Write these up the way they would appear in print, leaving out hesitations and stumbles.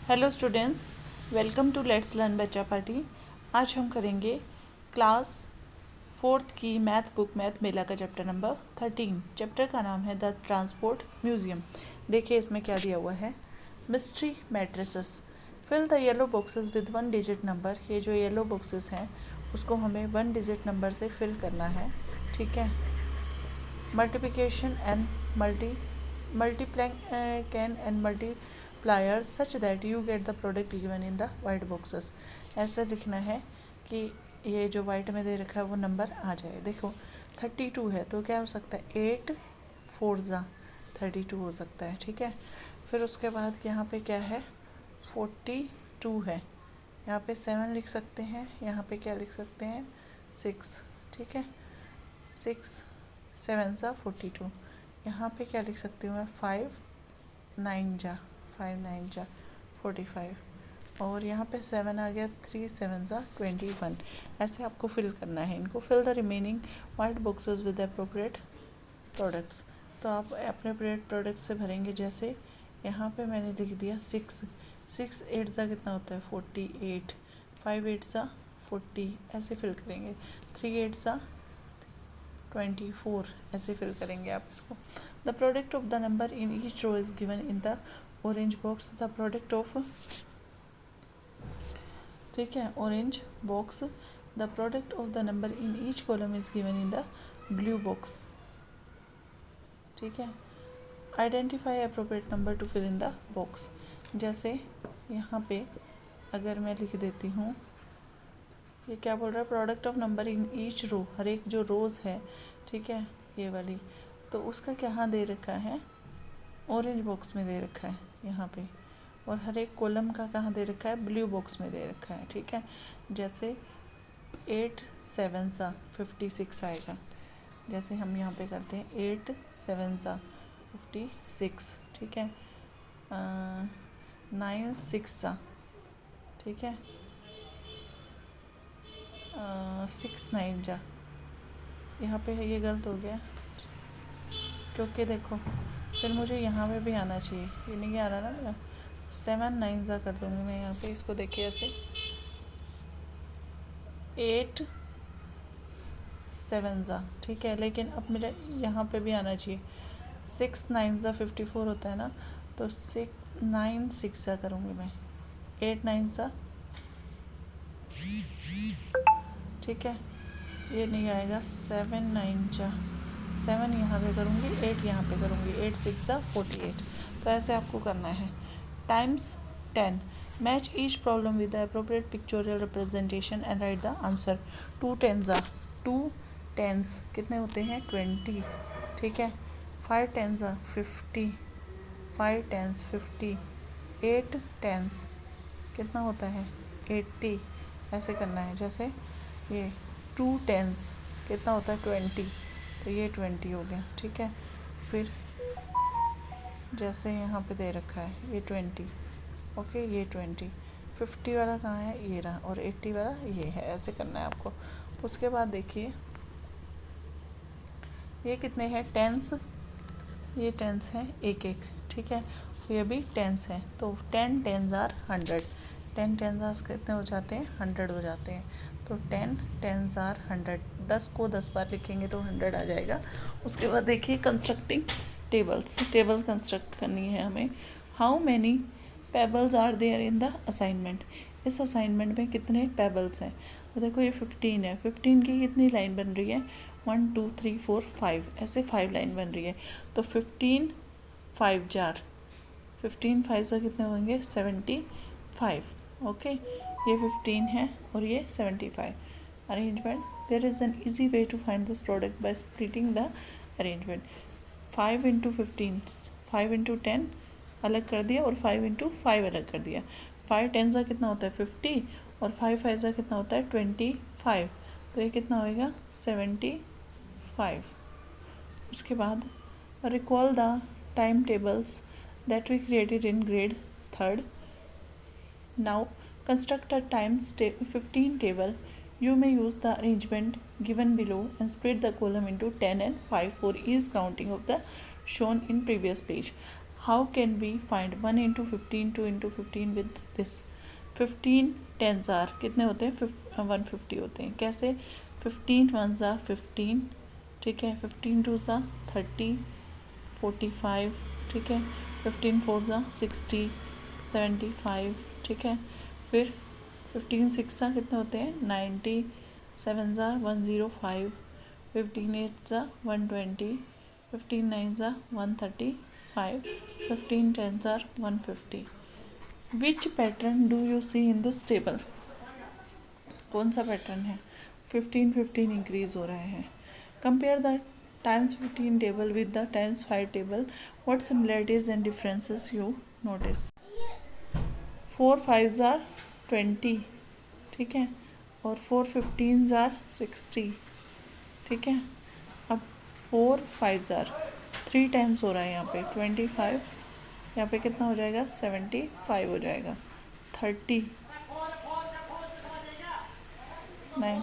Hello students, welcome to let's learn Bachcha party. आज हम करेंगे क्लास फोर्थ की मैथ बुक मैथ मेला का चैप्टर नंबर 13। चैप्टर का नाम है द ट्रांसपोर्ट म्यूजियम। देखिए इसमें क्या दिया हुआ है। Mystery matrices, fill the yellow boxes with 1 digit number. ये जो येलो बॉक्सेस हैं उसको हमें 1 डिजिट नंबर से फिल करना है, ठीक है। Multiplication and multiplying and multipliers such that you get the product given in the white boxes। ऐसे लिखना है कि ये जो वाइट में दे रखा है वो नंबर आ जाए। देखो 32 है तो क्या हो सकता है 8 4 ज़ा 32 हो सकता है, ठीक है। फिर उसके बाद यहाँ पे क्या है 42 है, यहाँ पे 7 लिख सकते हैं, यहाँ पे क्या लिख सकते हैं 6, ठीक है। 6 7 ज़ा 42, यहाँ पे क्या लिख सकती हूँ मैं 5 9 जा 45, और यहाँ पे 7 आ गया 3 7 ज़ा 21। ऐसे आपको फिल करना है इनको। Fill the remaining white boxes with appropriate products. तो आप अप्रोप्रिएट प्रोडक्ट से भरेंगे। जैसे यहाँ पे मैंने लिख दिया 6 8 ज़ा कितना होता है 48, 5 8 ज़ा 40, ऐसे फिल करेंगे। 3 8 ज़ा 24, ऐसे फिल करेंगे आप इसको। The product of the number in each row is given in the orange box. The product of, ठीक है, orange box. The product of the number in each column is given in the blue box, ठीक है। Identify appropriate number to fill in the box. जैसे यहाँ पे अगर मैं लिख देती हूँ, ये क्या बोल रहा है product of number in each row, हर एक जो रोज़ है, ठीक है, ये वाली, तो उसका क्या दे रखा है ऑरेंज बॉक्स में दे रखा है यहाँ पे, और हर एक कॉलम का कहाँ दे रखा है ब्लू बॉक्स में दे रखा है, ठीक है। जैसे 8 7 ज़ा 56 आएगा। जैसे हम यहाँ पे करते हैं 8 7 ज़ा 56, ठीक है। 9 6 ज़ा, ठीक है, 6 9 जा, यहाँ पे है, ये गलत हो गया क्योंकि देखो फिर मुझे यहाँ पे भी आना चाहिए, ये नहीं आ रहा ना मेरा। 7 9 ज़ा कर दूँगी मैं यहाँ पे, इसको देखिए ऐसे 8 7 ज़ा, ठीक है। लेकिन अब मेरे यहाँ पे भी आना चाहिए। 6 9 ज़ा 54 होता है ना, तो 6 9 6 ज़ा करूँगी मैं, 8 9 ज़ा, ठीक है। ये नहीं आएगा 7 9 जा 7 यहाँ पे करूँगी, 8 यहाँ पे करूँगी, 8 6 ज़ा 48। तो ऐसे आपको करना है। Times 10, match each problem with the appropriate pictorial representation and right the answer. 2 10 ज़ा 2 10s कितने होते हैं 20, ठीक है। 5 10 ज़ा 50, 5 10s 50, 8 10s कितना होता है 80, ऐसे करना है। जैसे ये 2 10s कितना होता है 20, तो ये 20 हो गया, ठीक है। फिर जैसे यहाँ पे दे रखा है ये 20, ओके, ये 20, 50 वाला कहाँ है ये रहा, और 80 वाला ये है, ऐसे करना है आपको। उसके बाद देखिए ये कितने हैं 10s, ये 10s हैं एक एक, ठीक है, ये भी 10s हैं। तो 10 10s आर 100, 10 10s कितने हो जाते हैं 100 हो जाते हैं। तो 10 10s आर 100, 10 को 10 बार लिखेंगे तो 100 आ जाएगा। उसके बाद देखिए कंस्ट्रक्टिंग टेबल्स, टेबल कंस्ट्रक्ट करनी है हमें। How many pebbles are there in the assignment. इस असाइनमेंट में कितने पेबल्स हैं, तो देखो ये 15 है, 15 की कितनी लाइन बन रही है 1 2 3 4 5, ऐसे 5 लाइन बन रही है। तो 15 5 जार 15 5 से कितने होंगे 75, ओके। ये 15 है और ये 75। Arrangement, there is an easy way to find this product by splitting the arrangement. 5 into 15, 5 into 10 अलग कर दिया और 5 इंटू 5 अलग कर दिया। 5 10 सा कितना होता है 50, और 5 5 सा कितना होता है 25, तो ये कितना होएगा 75। उसके बाद recall the time tables that we created in grade 3rd. Now construct a times 15 table. You may use the arrangement given below and split the column into 10 and 5 for ease counting of the shown in previous page. How can we find 1 into 15 2 into 15 with this 15 tens are कितने होते हैं 150 होते हैं। कैसे 15 one ज़ा 15 ठीक है 15 to ज़ा 30 45 ठीक है 15 फोर ज़ा 60 75 ठीक है फिर 15 सिक्स ज़ा कितने होते हैं 90 7 ज़ा 105 15 एट ज़ा 120 15 नाइन ज़ा 135 15 टेन ज़ा 150। Which pattern do you see in this table? कौन सा पैटर्न है? 15 15 इंक्रीज हो रहे हैं। Compare the times 15 table with the times 5 table. What similarities and differences you notice? 4 5 are 20 ठीक है और 4 15 आर 60 ठीक है। अब 4 5 आर 3 टाइम्स हो रहा है यहाँ पे 25 यहाँ पे कितना हो जाएगा 75 हो जाएगा 30 9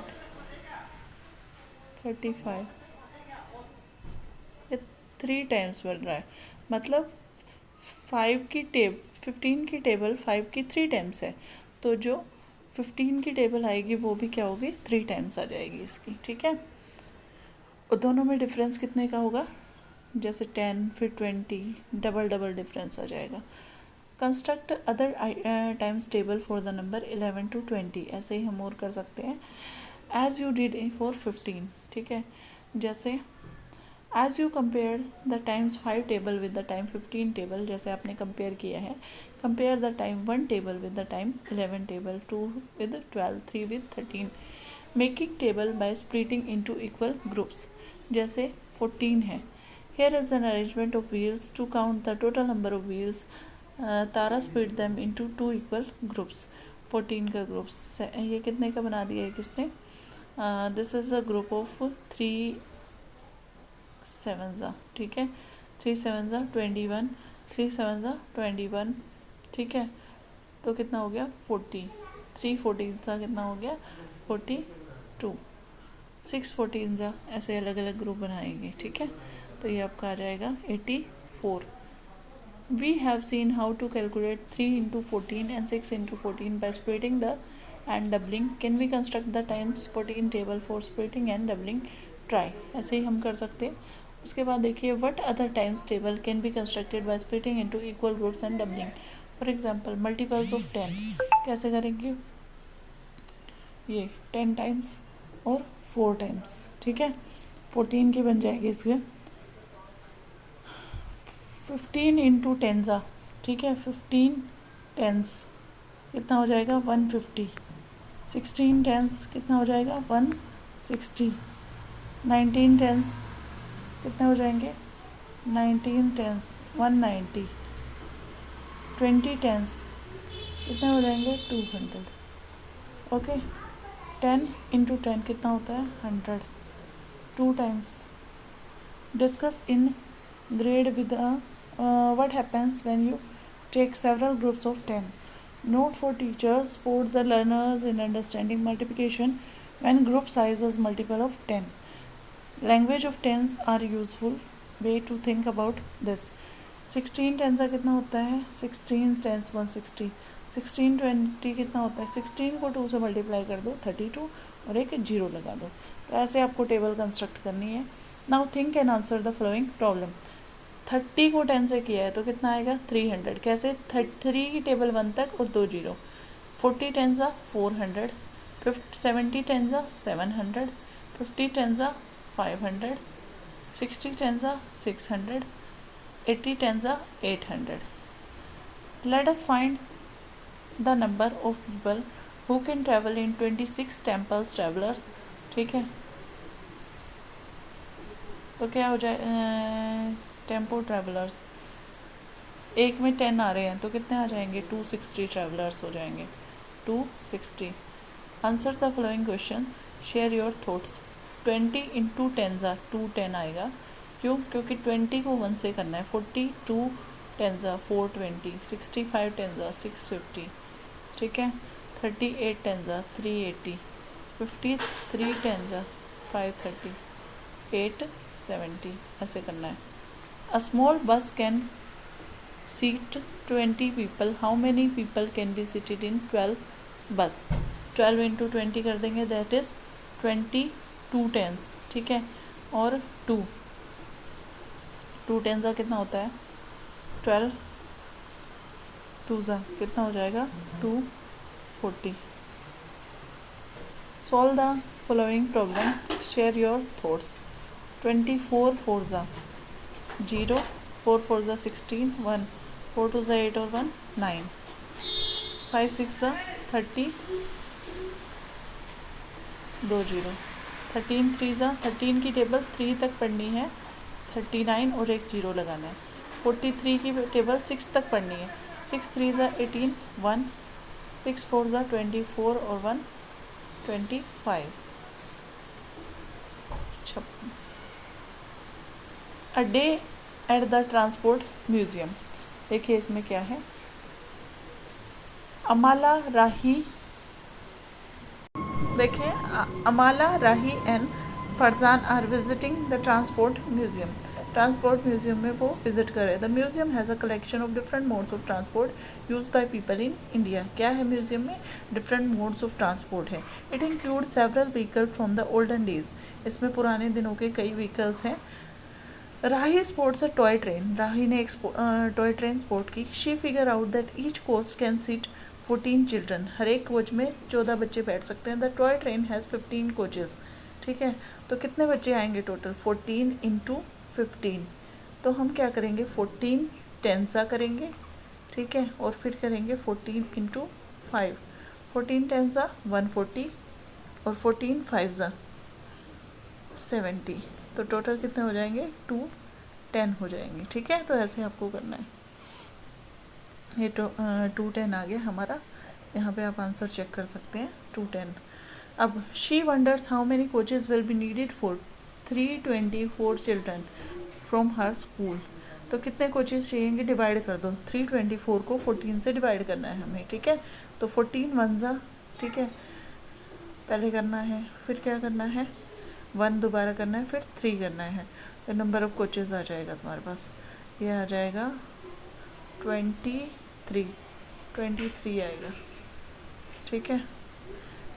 35 ये 3 टाइम्स बढ़ रहा है मतलब 15 की टेबल 5 की 3 टाइम्स है तो जो 15 की टेबल आएगी वो भी क्या होगी 3 टाइम्स आ जाएगी इसकी ठीक है। और दोनों में डिफरेंस कितने का होगा जैसे 10 फिर 20 डबल डबल डिफरेंस हो जाएगा। Construct other times table for the number 11 to 20 ऐसे ही हम और कर सकते हैं एज यू डिड फॉर 15 ठीक है। जैसे as you compare the times 5 table with the time 15 table जैसे आपने कंपेयर किया है compare the time 1 table with the time 11 table 2 with 12 3 with 13 making table by splitting into equal groups. जैसे 14 है here is an arrangement of wheels to count the total number of wheels. Tara split them into 2 equal groups 14 का groups ये कितने का बना दिया है किसने? This is a group of 3 7 ज़ा ठीक है 3 7 ज़ा 21 3 7 ज़ा 21 ठीक है तो कितना हो गया 40 3 14 ज़ा कितना हो गया 42 6 14 ज़ा ऐसे अलग अलग ग्रुप बनाएंगे ठीक है तो ये आपका आ जाएगा 84। We have seen how to calculate 3 into 14 and 6 into 14 by splitting the and doubling. Can we construct the times 14 table for splitting and doubling? Try ऐसे ही हम कर सकते हैं। उसके बाद देखिए what other times table can be constructed by splitting into equal groups and doubling. For example multiples of 10 कैसे करेंगे ये 10 टाइम्स और 4 टाइम्स ठीक है 14 की बन जाएगी इसके 15 इंटू 10 ज़ा ठीक है 15 टेंस कितना हो जाएगा 150 16 टेंस कितना हो जाएगा 160 19 टेंस कितने हो जाएंगे 19 टेंस 190 20 टेंस कितने हो जाएंगे 200 ओके 10 इंटू 10 कितना होता है 100 2 times. Discuss in grade with what happens when you take several groups of 10. Note for teachers support the learners in understanding multiplication when group size is multiple of 10. Language of tens are useful way to think about this. 16 tense का कितना होता है 16 tense 160 16 20 कितना होता है 16 को 2 से multiply कर दो 32 और एक 0 लगा दो। तो ऐसे आपको टेबल कंस्ट्रक्ट करनी है। Now think and answer the following problem. 30 को 10 से किया है तो कितना आएगा 300 कैसे 3 की टेबल 1 तक और 2 जीरो 40 टेंस आ 400 70 टेंस आ 700 50 टेंस आ 500 60 टेंस आ 600 80 टेंस आ 800। Let us find the number of people who can travel in 26 temples travellers ठीक है। तो क्या हो जाए टेम्पो ट्रैवलर्स एक में 10 आ रहे हैं तो कितने आ जाएंगे 260 ट्रैवलर्स हो जाएंगे 260। Answer the following question share your thoughts. 20 into 10 ज़ा 210 आएगा क्यों क्योंकि 20 को 1 से करना है 42 10 ज़ा 420 65 10 ज़ा 650 ठीक है 38 10 ज़ा 380 53 10 ज़ा 530 870 ऐसे करना है। A small bus can seat 20 people, how many people can be seated in 12 bus? 12 into 20 कर देंगे, that is 22 tens, ठीक है, और 2 tens का कितना होता है 12, 2 जा कितना हो जाएगा 240. Solve the following problem, share your thoughts. 24 4 जा 0, 4 4 जा 16, 1, 4 2 जा 8 और 1 9, 5 6 जा 30, 2 0, 13 3 जा 13 की टेबल 3 तक पढ़नी है, 39 और एक 0 लगाना है. 43 की टेबल 6 तक पढ़नी है, 6 3 जा 18, 1, 6 4 जा 24 और 1 25. A day at the transport museum. देखिए इसमें क्या है, अमाला राही, देखिए Amala Rahi and Farzan are visiting the transport museum. Transport museum में वो विजिट कर रहे हैं. The museum has a collection of different modes of transport use by people in India. क्या है म्यूजियम में, डिफरेंट मोड्स ऑफ ट्रांसपोर्ट है. It include several vehicle from the olden days. इसमें पुराने दिनों के कई व्हीकल्स हैं. Rahi sports a toy train. Rahi ने एक टॉय ट्रेन स्पोर्ट की. She figure out that each coach can seat 14 children. हर एक कोच में 14 बच्चे बैठ सकते हैं. The toy train has 15 coaches. ठीक है, तो कितने बच्चे आएंगे टोटल, 14 इंटू 15. तो हम क्या करेंगे, 14 टेंसा करेंगे, ठीक है, और फिर करेंगे 14 इंटू 5. 14 टेंसा 140 और 14 फाइवजा 70. तो टोटल कितने हो जाएंगे, 210 हो जाएंगे. ठीक है, तो ऐसे आपको करना है. ये 210 आ गया हमारा. यहाँ पे आप आंसर चेक कर सकते हैं, 210. अब she wonders how many coaches will be needed for 324 children from her school. तो कितने कोचेज चाहिएंगे, डिवाइड कर दो. 324 को 14 से डिवाइड करना है हमें. ठीक है, तो 14 वंजा, ठीक है, पहले करना है, फिर क्या करना है, 1 दोबारा करना है, फिर 3 करना है. तो नंबर ऑफ कोचेज आ जाएगा तुम्हारे पास, ये आ जाएगा 23 आएगा. ठीक है,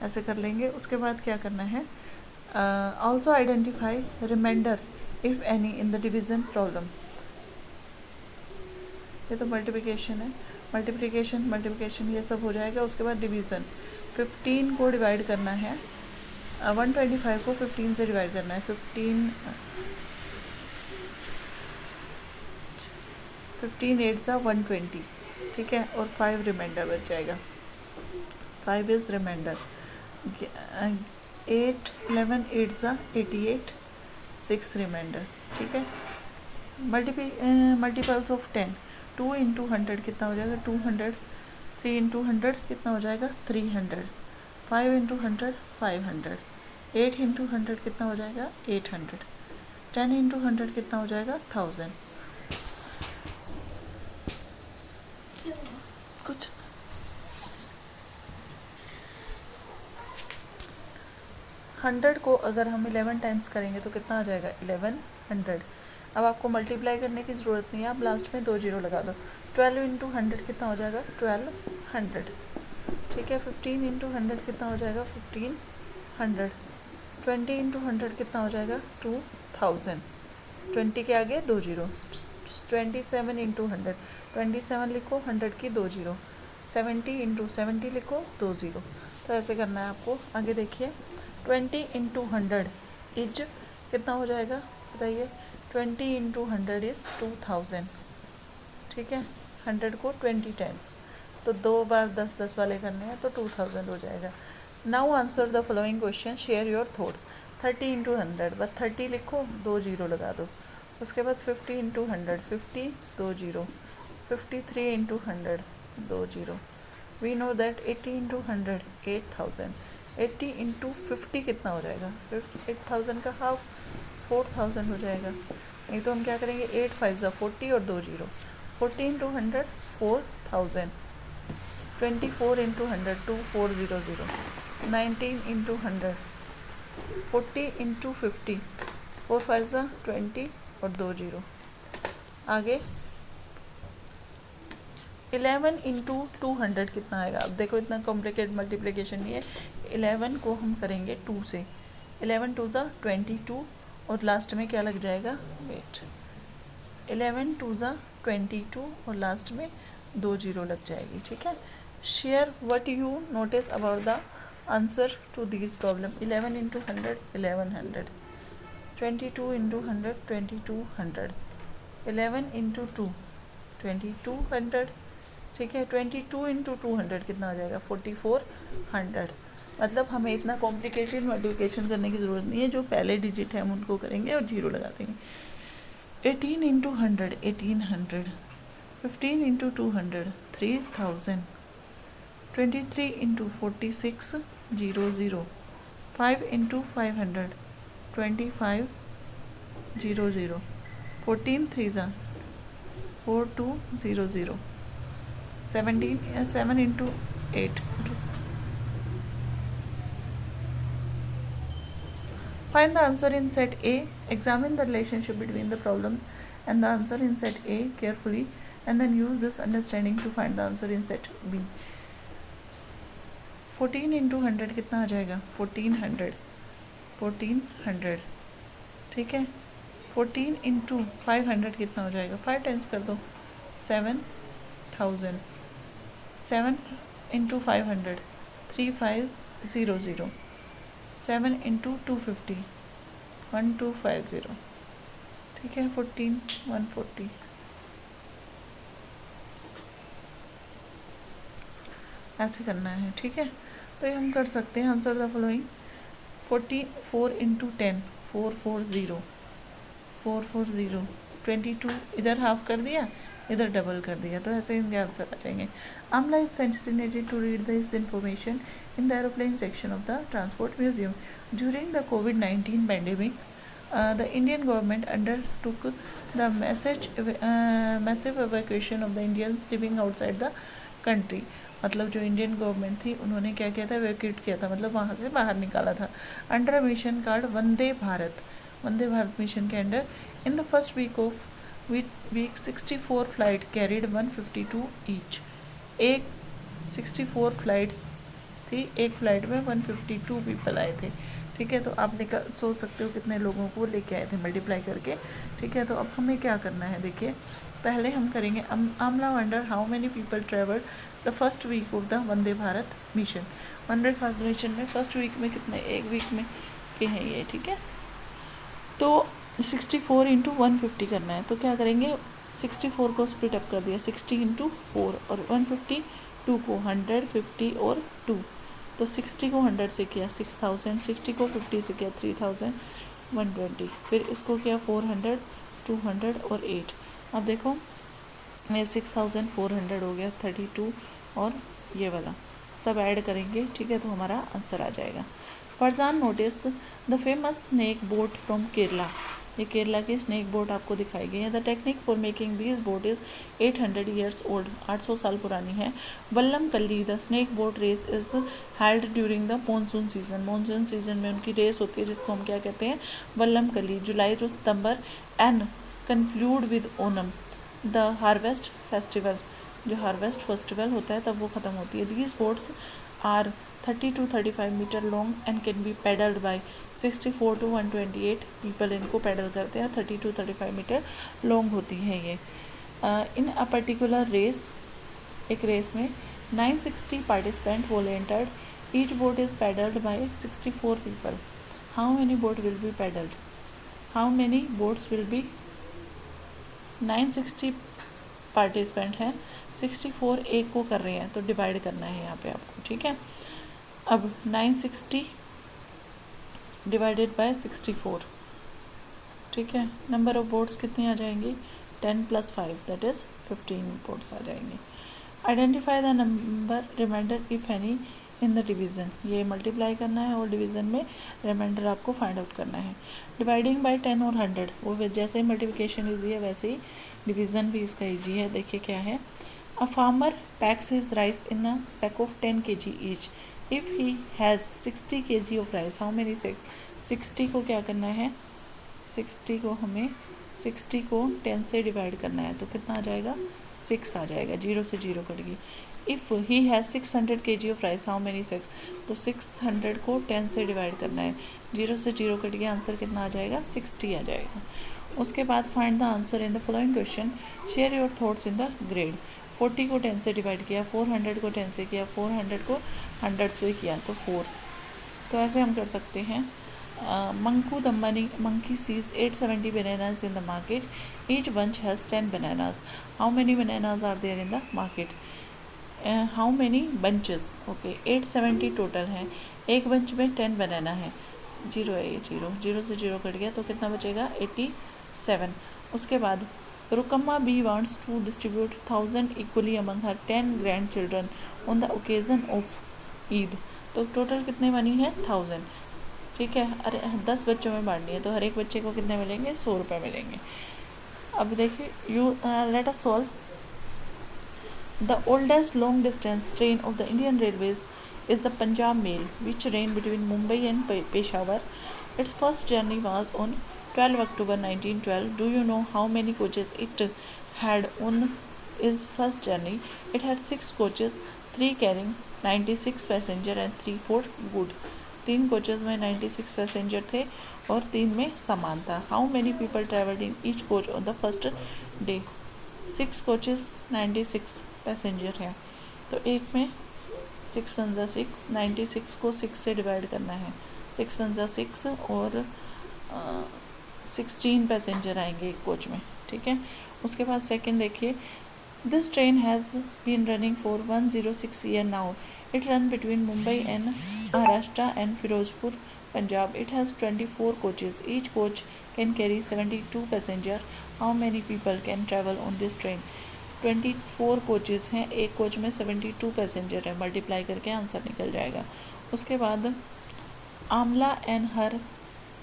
ऐसे कर लेंगे. उसके बाद क्या करना है, also identify reminder if any in the division problem. ये तो मल्टीप्लिकेशन है, मल्टीप्लिकेशन ये सब हो जाएगा. उसके बाद डिवीज़न, 15 को डिवाइड करना है, 125 को 15 से डिवाइड करना है. 15 8 सा 120, ठीक है, और 5 रिमाइंडर बच जाएगा. 5 इज़ रिमाइंडर. 8 11 8 सा 88, 6 रिमाइंडर. ठीक है, मल्टीपल्स ऑफ 10. 2 इंटू 100 कितना हो जाएगा, 200. 3 इंटू 100 कितना हो जाएगा, 300. 5 इंटू 100 500. 8 इंटू 100 कितना हो जाएगा, 800. 10 इंटू 100 कितना हो जाएगा, 1000. कुछ 100 को अगर हम 11 टाइम्स करेंगे तो कितना आ जाएगा, 1100. अब आपको मल्टीप्लाई करने की ज़रूरत नहीं है, आप लास्ट में 2 0 लगा दो. 12 इंटू 100 कितना हो जाएगा, 1200. ठीक है, 15 इंटू 100 कितना हो जाएगा, 1500. 20 इंटू 100 कितना हो जाएगा, 2000. 20 के आगे 2 0. 27 इंटू 100, 27 लिखो, 100 की 2 0. 70 इंटू 70 लिखो, 2 0. तो ऐसे करना है आपको. आगे देखिए, 20 इंटू 100 इज कितना हो जाएगा, बताइए. 20 इंटू 100 इज़ 2000. ठीक है, 100 को 20 टाइम्स, तो 2 बार 10 वाले करने हैं, तो 2000 हो जाएगा. Now answer the following question, share your thoughts. 30 into 100, बस 30 लिखो, 2 0 लगा दो. उसके बाद 50 into 100, 50 2 0. 53 into 100 2 0. We know that 80 into 100 8000. 80 into 50 कितना हो जाएगा, 8000 का हाफ 4000 हो जाएगा. नहीं तो हम क्या करेंगे, 8 5 40 और 2 0. 40 इंटू 100 4000. 24 इंटू 100 2400. 19 इंटू 100. 40 इंटू 50 4 5 20 और 2 0. आगे 11 इंटू 200 कितना आएगा? अब देखो इतना कॉम्प्लिकेटेड मल्टीप्लिकेशन नहीं है। 11 को हम करेंगे 2 से, 11 टू ज़ा 22 और लास्ट में क्या लग जाएगा? वेट, 11 टू ज़ा 22 और लास्ट में 2 जीरो लग जाएगी, ठीक है। Share what you notice about the answer to this problem. 11 into 100 1100, 22 into 100 2200, 11 into 2 2200, ठीक है। 22 इंटू 200 कितना आ जाएगा? 4400। मतलब हमें इतना कॉम्प्लिकेटेड मल्टीप्लिकेशन करने की ज़रूरत नहीं है, जो पहले डिजिट है हम उनको करेंगे और जीरो लगा देंगे। 18 इंटू 100 1800, 15 इंटू 200 3000, 23 इंटू 46 00, 5 इंटू 500 2500, 14 3 ज़ा 4200, 7 into 8। Find the answer in set A. Examine the relationship between the problems and the answer in set A carefully and then use this understanding to find the answer in set B. 14 into 100 कितना आ जाएगा? 1400, ठीक है। 14 into 500 कितना हो जाएगा? 5 times कर दो, 7000, 7 into 500 3500, 7 into 250 1250, ठीक है। 14 140, ऐसे करना है, ठीक है। तो ये हम कर सकते हैं। Answer the following. 44 इंटू 10 440, 440, 22 इधर हाफ कर दिया, इधर डबल कर दिया, तो ऐसे इनके आंसर आ जाएंगे। Amla is fascinated to read this information in the aeroplane section of the Transport Museum. During the COVID-19 pandemic, the Indian government undertook the massive evacuation of the Indians living outside the country. मतलब जो Indian government थी उन्होंने क्या किया था? Evacuate किया था, मतलब वहाँ से बाहर निकाला था। Under mission card Vande Bharat mission के under in the first week 64 flight carried 152 each. एक 64 फ्लाइट्स थी, एक फ्लाइट में 152 पीपल आए थे, ठीक है। तो आप सोच सकते हो कितने लोगों को लेके आए थे मल्टीप्लाई करके, ठीक है। तो अब हमें क्या करना है? देखिए पहले हम करेंगे आमला wonder how many people travelled the first week of the Vande Bharat mission. Vande Bharat mission में फर्स्ट वीक में कितने? एक वीक में के हैं ये, ठीक है। तो 64 इंटू 150 करना है, तो क्या करेंगे? 64 को स्प्लिट अप कर दिया, 60 इंटू 4 और 152 को 100 50 और 2, तो 60 को 100 से किया 6000, 60 को 50 से किया 3120, फिर इसको किया 400 200 और 8। अब देखो ये 6400 हो गया, 32 और ये वाला सब ऐड करेंगे, ठीक है। तो हमारा आंसर आ जाएगा। Farzan notice the famous snake boat from Kerala. ये केरला की स्नेक बोट आपको दिखाई गई है। The technique for making this boat is 800 years old, 800 साल पुरानी है। Vallam Kali the snake boat race is held during the monsoon season. Monsoon season में उनकी रेस होती है जिसको हम क्या कहते हैं? Vallam Kali, July to September and conclude with Onam the harvest festival. जो हार्वेस्ट फेस्टिवल होता है तब वो ख़त्म होती है। These boats are 30 to 35 metre long and can be paddled by 64 to 128 people इनको पैडल करते हैं। 30 to 35 मीटर लॉन्ग होती है ये। इन अ पर्टिकुलर रेस, एक रेस में 960 participant volunteered, each boat is paddled by 64 people. How many boat will be paddled? How many boats will be? 960 participant हैं, 64 एक को कर रहे हैं, तो डिवाइड करना है यहाँ पे आपको, ठीक है। अब 960 डिवाइडेड बाय 64, ठीक है। नंबर ऑफ बोट्स कितनी आ जाएंगी? 10 + 5 दैट इज़ 15 बोट्स आ जाएंगी। Identify the number reminder if any in the division. ये मल्टीप्लाई करना है और डिवीज़न में रिमाइंडर आपको फाइंड आउट करना है। डिवाइडिंग बाय 10 और 100, वो जैसे मल्टीप्लिकेशन ईजी है वैसे ही डिवीज़न भी इसका ईजी है। देखिए क्या है। A farmer packs his rice in a sack of 10 kg each. If he has 60 kg of rice, how many sack? 60 को क्या करना है? 60 को हमें 10 से डिवाइड करना है, तो कितना आ जाएगा? 6 आ जाएगा, 0 से 0 कट गई। If he has 600 kg of rice how many sex, तो 600 को 10 से डिवाइड करना है, 0 से 0 कट गया, आंसर कितना आ जाएगा 60 आ जाएगा। उसके बाद find the answer in the following question, share your thoughts in the grade. 40 को 10 से डिवाइड किया, 400 को 10 से किया, 400 को 100 से किया तो 4। तो ऐसे हम कर सकते हैं। Manku the monkey sees 870 bananas in the market. Each bunch has 10 bananas. How many bananas are there in the market? How many bunches? Okay, 870 total है, एक बंच में 10 बनाना है, 0 है ये, 0 से 0 कट गया तो कितना बचेगा 87। उसके बाद रुकम्मा B wants to distribute 1000 equally among her 10 grandchildren on the occasion of Eid, तो टोटल कितने बनी है 1000, ठीक है। अरे 10 बच्चों में बांटनी है तो हर एक बच्चे को कितने मिलेंगे 100 रुपये मिलेंगे। अब देखिए let us solve. The oldest long distance train of the Indian railways is the Punjab Mail, which ran between Mumbai and Peshawar. Its first journey was on 12 October 1912. Do you know how many coaches it had on its first journey? It had 6 coaches, 3 carrying 96 passenger and 3 for good. 3 coaches में 96 passenger थे और 3 में सामान था। How many people travelled in each coach on the first day? 6 coaches 96 passenger हैं, तो एक में 6 वन ज़ा 6, 96 को 6 से डिवाइड करना है, 6 वन ज़ा 6 और 16 पैसेंजर आएंगे एक कोच में, ठीक है। उसके बाद सेकंड देखिए, this train has been running for 106 year now. It runs between Mumbai and Maharashtra and Firozpur, Punjab. It has 24 coaches. Each coach can carry 72 passengers. How many people can travel on this train? 24 coaches हैं, एक coach में 72 passenger है, multiply करके answer निकल जाएगा। उसके बाद आमला and her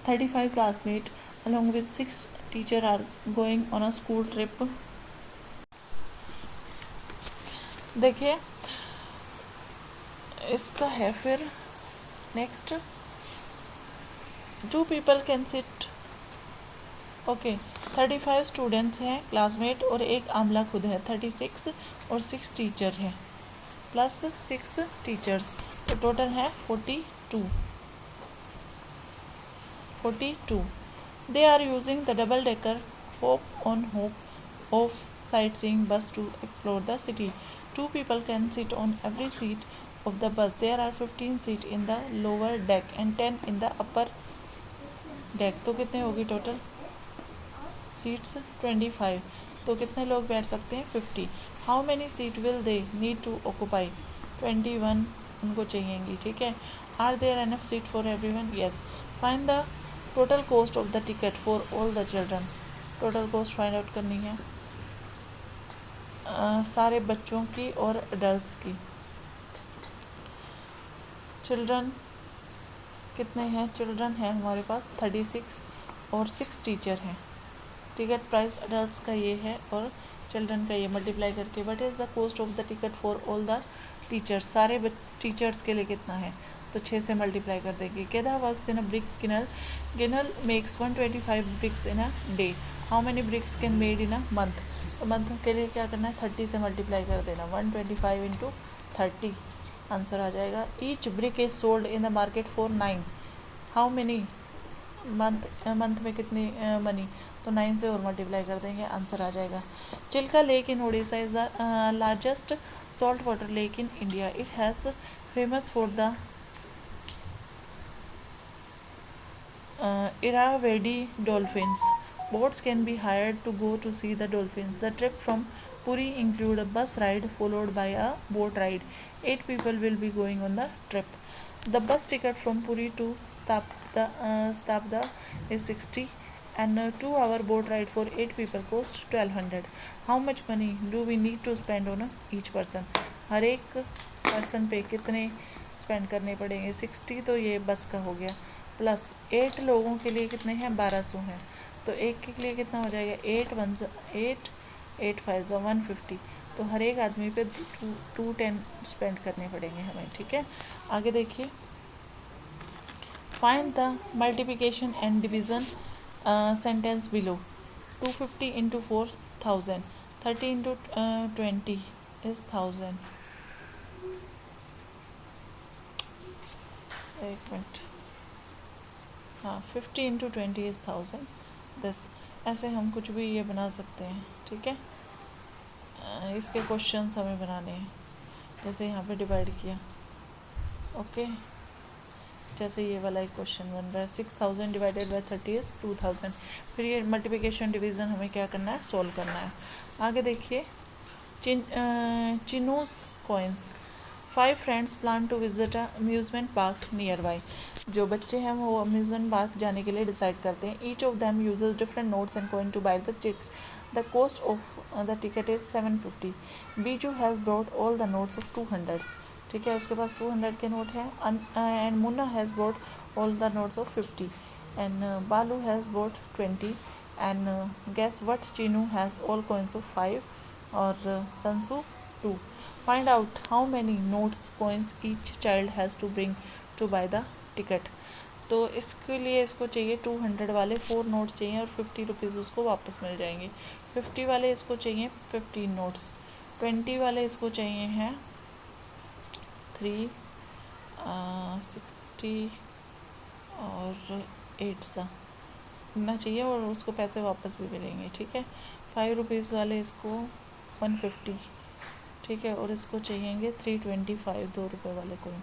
35 classmate along with 6 teacher are going on a school trip. देखिए इसका है फिर next, 2 people can sit, okay 35 students हैं क्लासमेट और एक आमला खुद है, 36 और 6 टीचर हैं प्लस 6 टीचर्स, तो टोटल है 42। They are using the double decker hop on hop off sightseeing bus to explore the city. 2 people can sit on every seat of the bus. There are 15 seats in the lower deck and 10 in the upper deck. तो कितने होगी total seats 25, तो कितने लोग बैठ सकते हैं 50। How many seat will they need to occupy? 21 उनको चाहिएंगी, ठीक है। Are there enough seat for everyone? Yes. Find the total cost of the ticket for all the children. Total cost find out करनी है सारे बच्चों की और एडल्ट्स की। चिल्ड्रन कितने हैं? चिल्ड्रन है हमारे पास 36 और 6 टीचर हैं। टिकट प्राइस एडल्ट्स का ये है और चिल्ड्रन का ये, मल्टीप्लाई करके what is the cost of the ticket for all the teachers, सारे टीचर्स के लिए कितना है, तो 6 से मल्टीप्लाई कर देंगे। केदा वर्क्स इन अ ब्रिक किनल, किनल makes 125 BRICS in a day. How many BRICS can made in a month? तो मंथ के लिए क्या करना है 30 से मल्टीप्लाई कर देना, 125 इंटू 30 आंसर आ जाएगा। Each brick is sold in the market for 9। How many month में कितनी मनी, तो 9 से और मल्टीप्लाई कर देंगे, आंसर आ जाएगा। Chilika lake in Odisha is the largest salt water lake in India. It has famous for the Irrawaddy dolphins. Boats can be hired to go to see the dolphins. The trip from Puri include a bus ride followed by a boat ride. 8 people will be going on the trip. The bus ticket from Puri to Stapda is 60 and a 2-hour boat ride for 8 people cost 1200. How much money do we need to spend on each person? हर एक person पे कितने spend करने पड़ेंगे? 60 तो ये बस का हो गया, प्लस 8 लोगों के लिए कितने हैं 1200 हैं, तो एक के लिए कितना हो जाएगा 8 1 8 8 5 150, तो हर एक आदमी पे 210 स्पेंड करने पड़ेंगे हमें, ठीक है। आगे देखिए, find the multiplication and division sentence below. 250 into 4000, 30 into 20 is 1000। एक मिनट, हाँ 50 इंटू 20 इज़ 1000 दिस। ऐसे हम कुछ भी ये बना सकते हैं, ठीक है। इसके क्वेश्चंस हमें बनाने हैं, जैसे यहाँ पे डिवाइड किया, ओके। जैसे ये वाला एक क्वेश्चन बन रहा है 6000 डिवाइडेड बाय 30 इज़ 2000। फिर ये मल्टीप्लिकेशन डिवीज़न हमें क्या करना है, सोल्व करना है। आगे देखिए, चिनूस coins. 5 friends plan to visit amusement park nearby. जो बच्चे हैं वो अम्यूजमेंट पार्क जाने के लिए डिसाइड करते हैं। Each of them uses different notes and coin to buy the ticket. The cost of the ticket is 750। Biju has brought all the notes of 200। ठीक है, उसके पास 200 के नोट हैं। And Munna has brought all the notes of 50 and Balu has brought 20 and guess what Chinu has all coins of 5 और Sansu 2। Find out how many notes coins each child has to bring to buy the ticket. तो इसके लिए इसको चाहिए 200 वाले 4 notes चाहिए और 50 rupees उसको वापस मिल जाएंगे। 50 वाले इसको चाहिए 15 नोट्स। 20 वाले इसको चाहिए हैं 3 60 और 8 सा इतना चाहिए और उसको पैसे वापस भी मिलेंगे, ठीक है। 5 रुपीज़ वाले इसको 150, ठीक है, और इसको चाहिएंगे 325 2 रुपये वाले coin.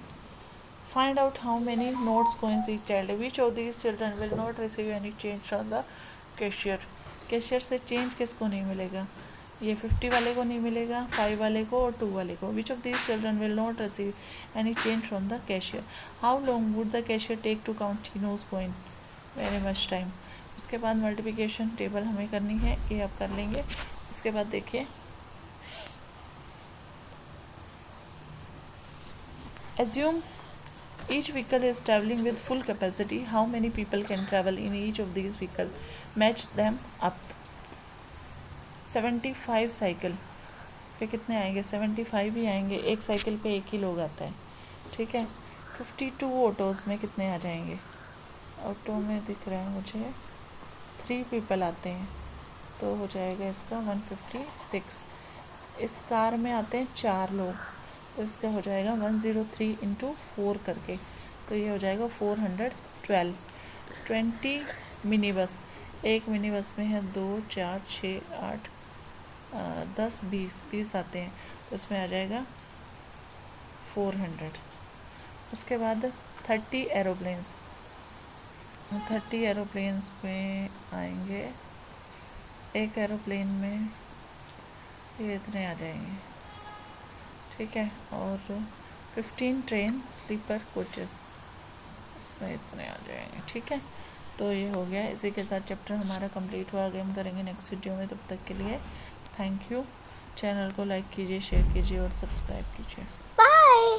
Find out how many notes coins each child. Which of these children will not receive any change from the cashier. Cashier से चेंज किसको नहीं मिलेगा, ये 50 वाले को नहीं मिलेगा, 5 वाले को और 2 वाले को। Which of these children will not receive any change from the cashier. How long would the cashier take to count चीनोज कॉइन। Very much time. उसके बाद मल्टीप्लिकेशन टेबल हमें करनी है, ये आप कर लेंगे। उसके बाद देखिए, assume each vehicle is traveling with full capacity. How many people can travel in each of these vehicle? Match them up. 75 cycle पे कितने आएंगे, 75 ही आएंगे। एक साइकिल पे एक ही लोग आता है, ठीक है। 52 ऑटोज़ में कितने आ जाएंगे, ऑटो में दिख रहा है मुझे 3 पीपल आते हैं, तो हो जाएगा इसका 156। इस कार में आते हैं 4 लोग, तो इसका हो जाएगा 103 इंटू 4 करके, तो ये हो जाएगा 412। 20 मिनी बस, एक मिनी बस में है 2 4 6 8 10 20 आते हैं, तो उसमें आ जाएगा 400। उसके बाद 30 एरोप्लेन्स, 30 एरोप्लेन्स में आएंगे, एक एरोप्लेन में ये इतने आ जाएंगे, ठीक है। और 15 ट्रेन स्लीपर कोचेस, इसमें इतने आ जाएंगे, ठीक है। तो ये हो गया, इसी के साथ चैप्टर हमारा कंप्लीट हुआ। आगे हम करेंगे नेक्स्ट वीडियो में, तब तक के लिए थैंक यू। चैनल को लाइक कीजिए, शेयर कीजिए और सब्सक्राइब कीजिए। बाय।